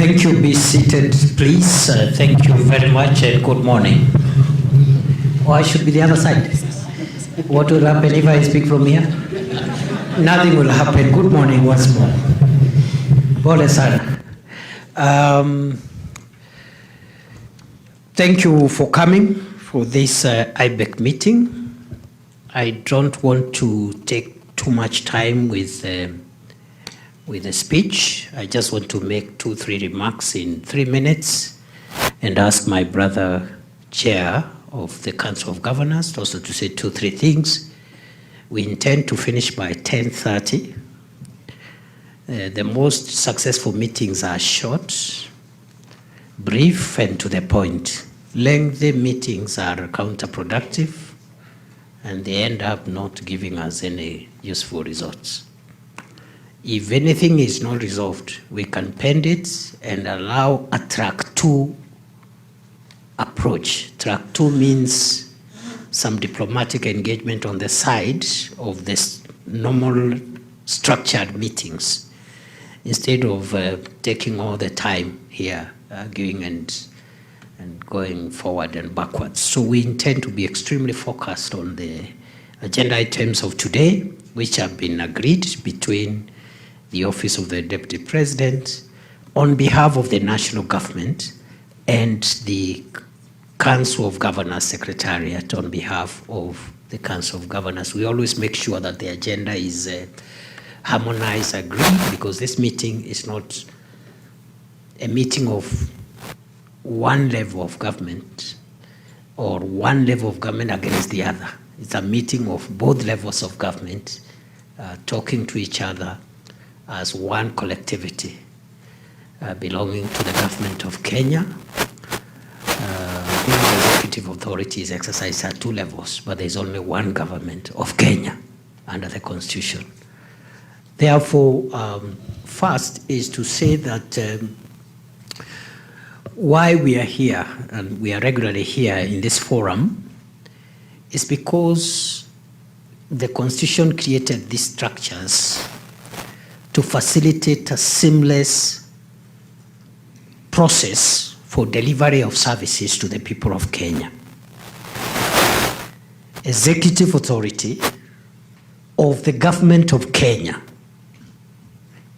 Thank you. Be seated, please. Thank you very much and good morning. Oh, I should be the other side. What will happen if I speak from here? Nothing will happen. Good morning once more. Pole sana. Thank you for coming for this IBEC meeting. I don't want to take too much time with the speech. I just want to make 2-3 remarks in 3 minutes and ask my brother chair of the Council of Governors also to say 2-3 things. We intend to finish by 10:30. The most successful meetings are short, brief, and to the point. Lengthy meetings are counterproductive, and they end up not giving us any useful results. If anything is not resolved, we can pend it and allow a track 2 approach. Track 2 means some diplomatic engagement on the side of this normal structured meetings, instead of taking all the time here, arguing and going forward and backwards. So we intend to be extremely focused on the agenda items of today, which have been agreed between the Office of the Deputy President on behalf of the national government and the Council of Governors Secretariat on behalf of the Council of Governors. We always make sure that the agenda is harmonized, agreed, because this meeting is not a meeting of one level of government or one level of government against the other. It's a meeting of both levels of government talking to each other as one collectivity belonging to the government of Kenya. The executive authority is exercised at 2 levels, but there's only one government of Kenya under the Constitution. Therefore, first is to say that why we are here, and we are regularly here in this forum, is because the Constitution created these structures to facilitate a seamless process for delivery of services to the people of Kenya. Executive authority of the government of Kenya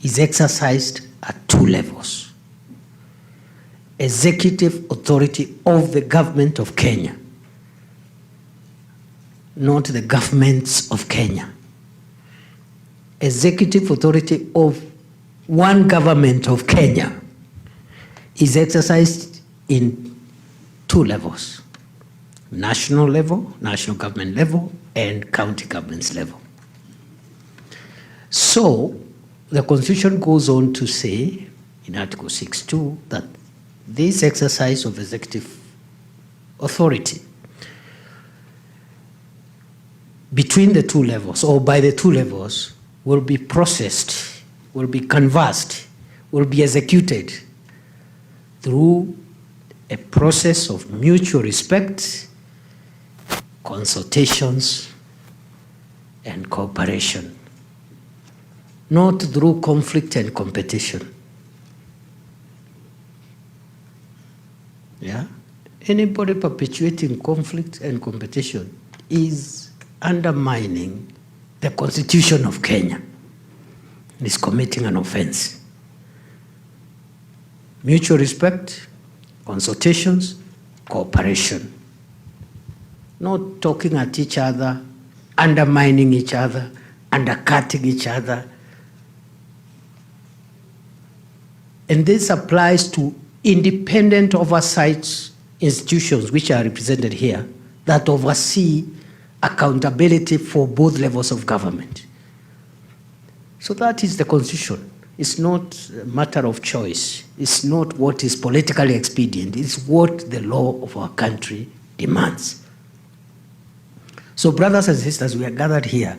is exercised at 2 levels. Executive authority of the government of Kenya, not the governments of Kenya. Executive authority of one government of Kenya is exercised in 2 levels: national level, national government level, and county governments level. So the Constitution goes on to say in Article 6(2) that this exercise of executive authority between the 2 levels or by the 2 levels will be processed, will be canvassed, will be executed through a process of mutual respect, consultations, and cooperation, not through conflict and competition. Yeah? Anybody perpetuating conflict and competition is undermining the Constitution of Kenya, is committing an offense. Mutual respect, consultations, cooperation. Not talking at each other, undermining each other, undercutting each other. And this applies to independent oversight institutions which are represented here that oversee accountability for both levels of government. So that is the Constitution. It's not a matter of choice. It's not what is politically expedient. It's what the law of our country demands. So brothers and sisters, we are gathered here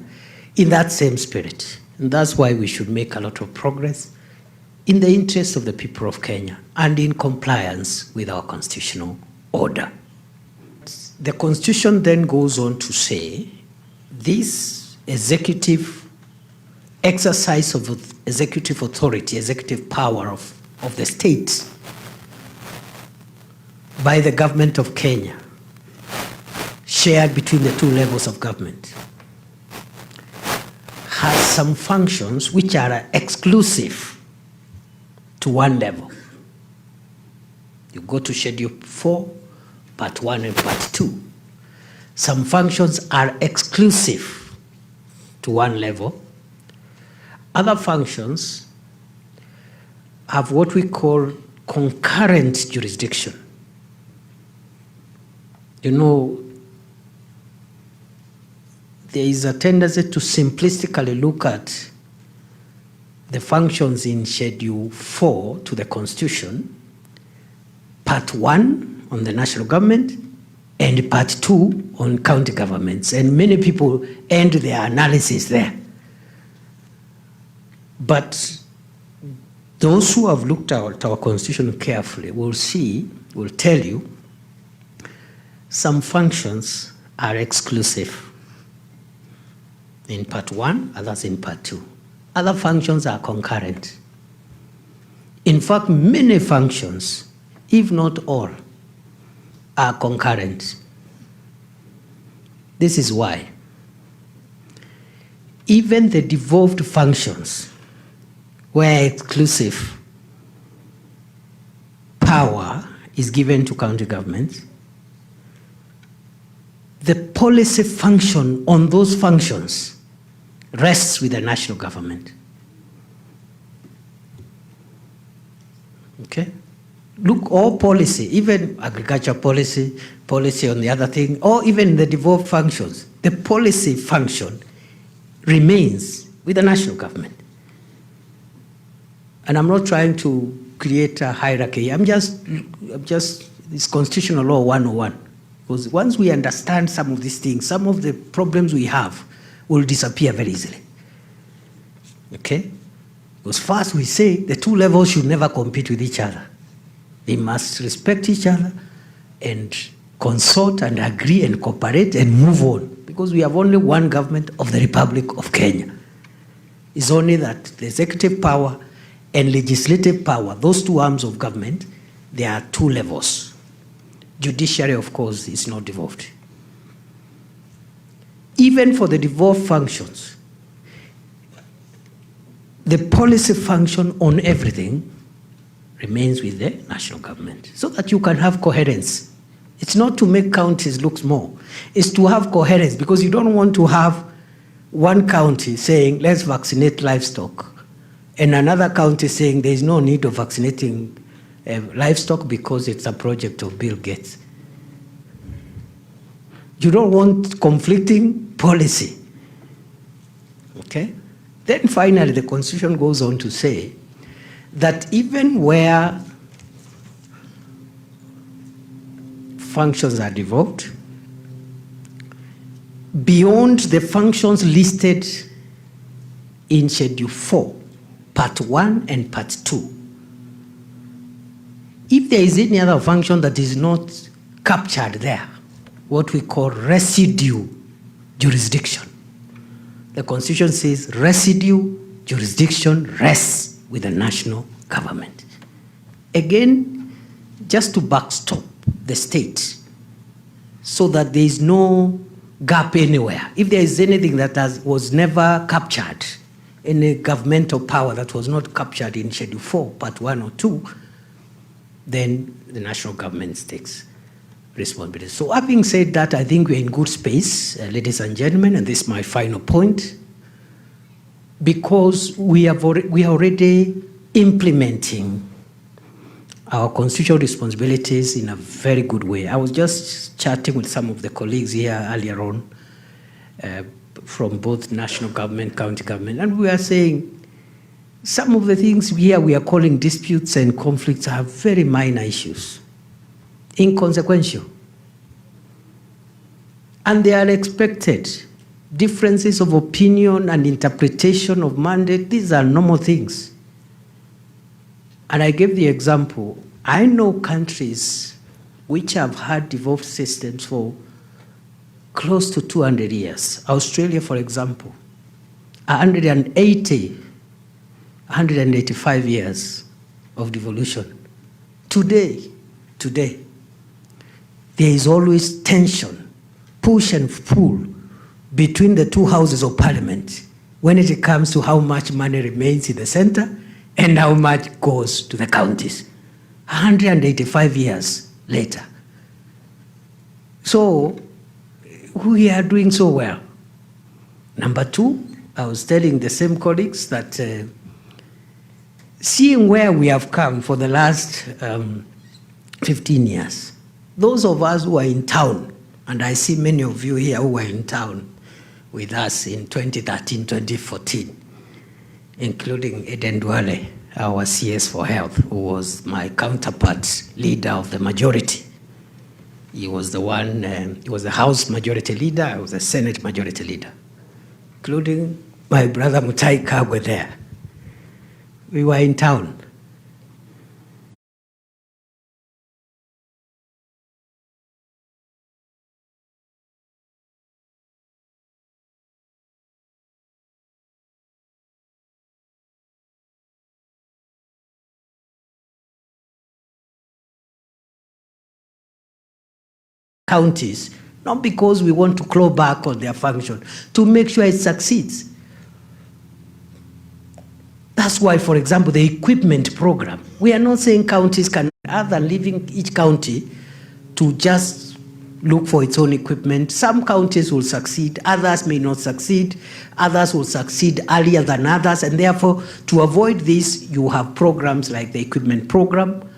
in that same spirit. And that's why we should make a lot of progress in the interest of the people of Kenya and in compliance with our constitutional order. The Constitution then goes on to say this executive exercise of executive authority, executive power of of the state by the government of Kenya, shared between the two levels of government, has some functions which are exclusive to one level. You go to Schedule 4, Part 1 and Part 2. Some functions are exclusive to one level. Other functions have what we call concurrent jurisdiction. You know, there is a tendency to simplistically look at the functions in Schedule 4 to the Constitution, Part 1 on the national government, and Part 2 on county governments. And many people end their analysis there. But those who have looked at our Constitution carefully will tell you, some functions are exclusive in Part 1, others in Part 2. Other functions are concurrent. In fact, many functions, if not all, are concurrent. This is why even the devolved functions where exclusive power is given to county governments, the policy function on those functions rests with the national government. Okay? Look, all policy, even agriculture policy, policy on the other thing, or even the devolved functions, the policy function remains with the national government. And I'm not trying to create a hierarchy. I'm just it's constitutional law 101. Because once we understand some of these things, some of the problems we have will disappear very easily. Okay? Because first we say the two levels should never compete with each other. They must respect each other and consult and agree and cooperate and move on. Because we have only one government of the Republic of Kenya. It's only that the executive power and legislative power, those two arms of government, there are two levels. Judiciary, of course, is not devolved. Even for the devolved functions, the policy function on everything remains with the national government so that you can have coherence. It's not to make counties look small. It's to have coherence, because you don't want to have one county saying, let's vaccinate livestock, and another county saying there is no need of vaccinating livestock because it's a project of Bill Gates. You don't want conflicting policy. Okay? Then finally, the Constitution goes on to say that even where functions are devolved, beyond the functions listed in Schedule 4, Part 1 and Part 2, if there is any other function that is not captured there, what we call residue jurisdiction. The Constitution says residue jurisdiction rests with the national government. Again, just to backstop the state so that there is no gap anywhere. If there is anything that was never captured, any governmental power that was not captured in Schedule 4, Part 1 or 2, then the national government takes responsibility. So having said that, I think we're in good space, ladies and gentlemen, and this is my final point, because we are already implementing our constitutional responsibilities in a very good way. I was just chatting with some of the colleagues here earlier on from both national government, county government, and we are saying some of the things here we are calling disputes and conflicts are very minor issues, inconsequential. And they are expected. Differences of opinion and interpretation of mandate, these are normal things. And I gave the example, I know countries which have had devolved systems for close to 200 years. Australia, for example, 185 years of devolution. Today, there is always tension, push and pull between the two houses of parliament when it comes to how much money remains in the center and how much goes to the counties. 185 years later. So we are doing so well. Number two, I was telling the same colleagues that seeing where we have come for the last 15 years, those of us who are in town, and I see many of you here who were in town with us in 2013, 2014, including Eden Duale, our CS for Health, who was my counterpart leader of the majority. He was the one, he was the House Majority Leader, I was the Senate Majority Leader, including my brother Mutai Kagwe there. We were in town. Counties, not because we want to claw back on their function, to make sure it succeeds. That's why, for example, the equipment program, we are not saying counties can, other than leaving each county to just look for its own equipment. Some counties will succeed, others may not succeed, others will succeed earlier than others, and therefore, to avoid this, you have programs like the equipment program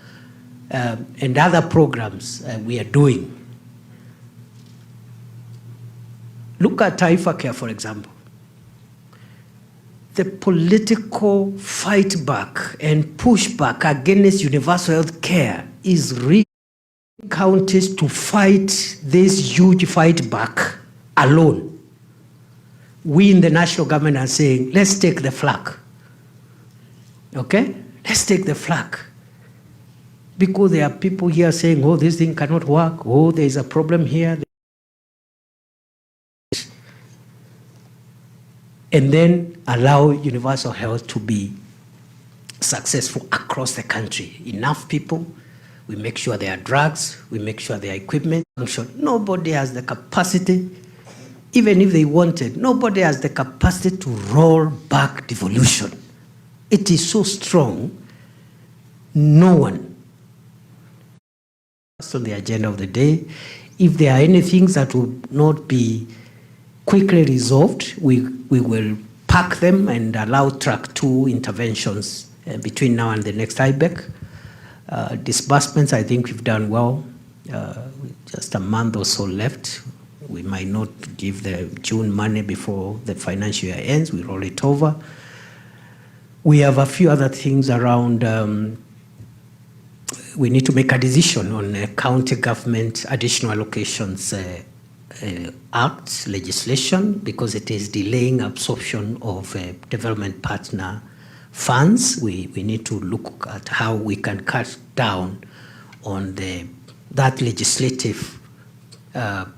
and other programs we are doing. Look at Taifa Care, for example. The political fight back and pushback against universal health care is really counties to fight this huge fight back alone. We in the national government are saying, let's take the flag. Okay? Let's take the flag. Because there are people here saying, oh, this thing cannot work. Oh, there is a problem here. And then allow universal health to be successful across the country. Enough people, we make sure there are drugs, we make sure there are equipment. Nobody has the capacity, even if they wanted, nobody has the capacity to roll back devolution. It is so strong, no one. That's on the agenda of the day. If there are any things that will not be quickly resolved, we will pack them and allow track 2 interventions between now and the next IBEC. Disbursements, I think we've done well. Just a month or so left. We might not give the June money before the financial year ends. We roll it over. We have a few other things around. We need to make a decision on county government additional allocations Act legislation, because it is delaying absorption of development partner funds. We need to look at how we can cut down on that legislative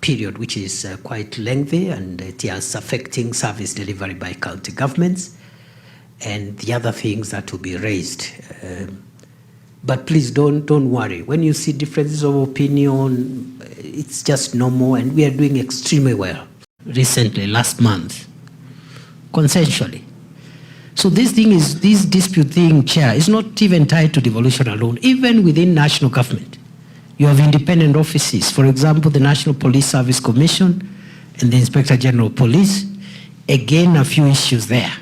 period, which is quite lengthy, and it is affecting service delivery by county governments, and the other things that will be raised. But please don't worry. When you see differences of opinion, it's just normal, and we are doing extremely well. Recently, last month, consensually. So this dispute thing, Chair, is not even tied to devolution alone. Even within national government, you have independent offices. For example, the National Police Service Commission and the Inspector General of Police. Again, a few issues there.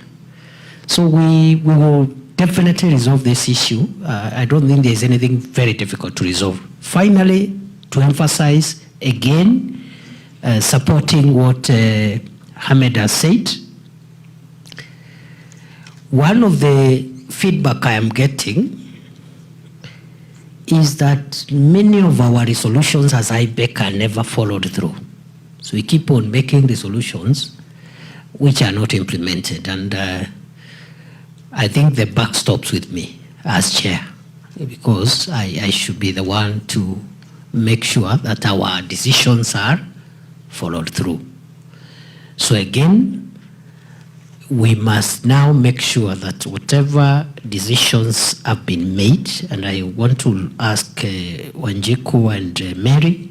So we will definitely resolve this issue. I don't think there's anything very difficult to resolve. Finally, to emphasize again, supporting what Hamed has said, one of the feedback I am getting is that many of our resolutions as IBEC are never followed through. So we keep on making resolutions which are not implemented, and I think the buck stops with me as chair, because I should be the one to make sure that our decisions are followed through. So again, we must now make sure that whatever decisions have been made, and I want to ask Wanjiku and Mary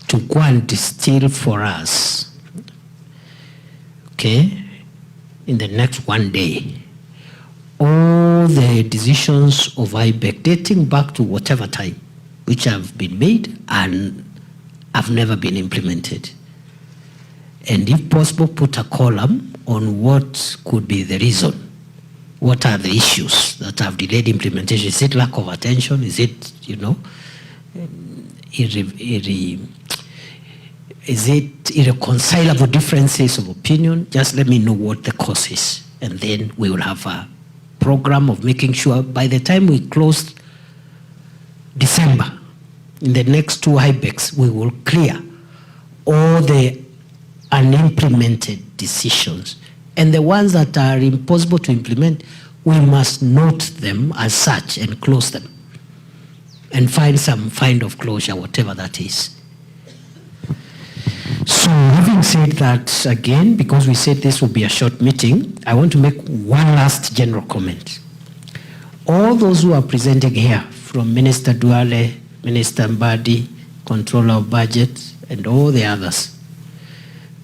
to go and distill for us, okay, in the next one day, all the decisions of IBEC dating back to whatever time, which have been made and have never been implemented. And if possible, put a column on what could be the reason. What are the issues that have delayed implementation? Is it lack of attention? Is it, is it irreconcilable differences of opinion? Just let me know what the cause is. And then we will have a program of making sure by the time we close December, in the next 2 IBECs, we will clear all the unimplemented decisions. And the ones that are impossible to implement, we must note them as such and close them and find some kind of closure, whatever that is. So having said that, again, because we said this will be a short meeting, I want to make one last general comment. All those who are presenting here, from Minister Duale, Minister Mbadi, Controller of Budget, and all the others,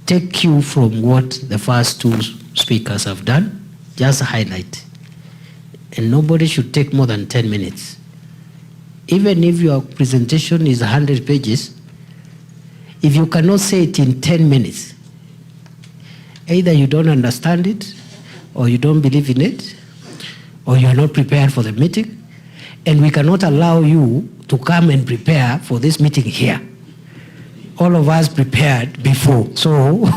take cue from what the first 2 speakers have done, just highlight. And nobody should take more than 10 minutes. Even if your presentation is 100 pages, if you cannot say it in 10 minutes, either you don't understand it, or you don't believe in it, or you are not prepared for the meeting, and we cannot allow you to come and prepare for this meeting here. All of us prepared before. So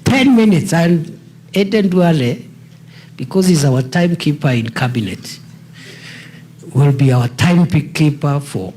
10 minutes, and Eden Duale, because he's our timekeeper in cabinet, will be our timekeeper for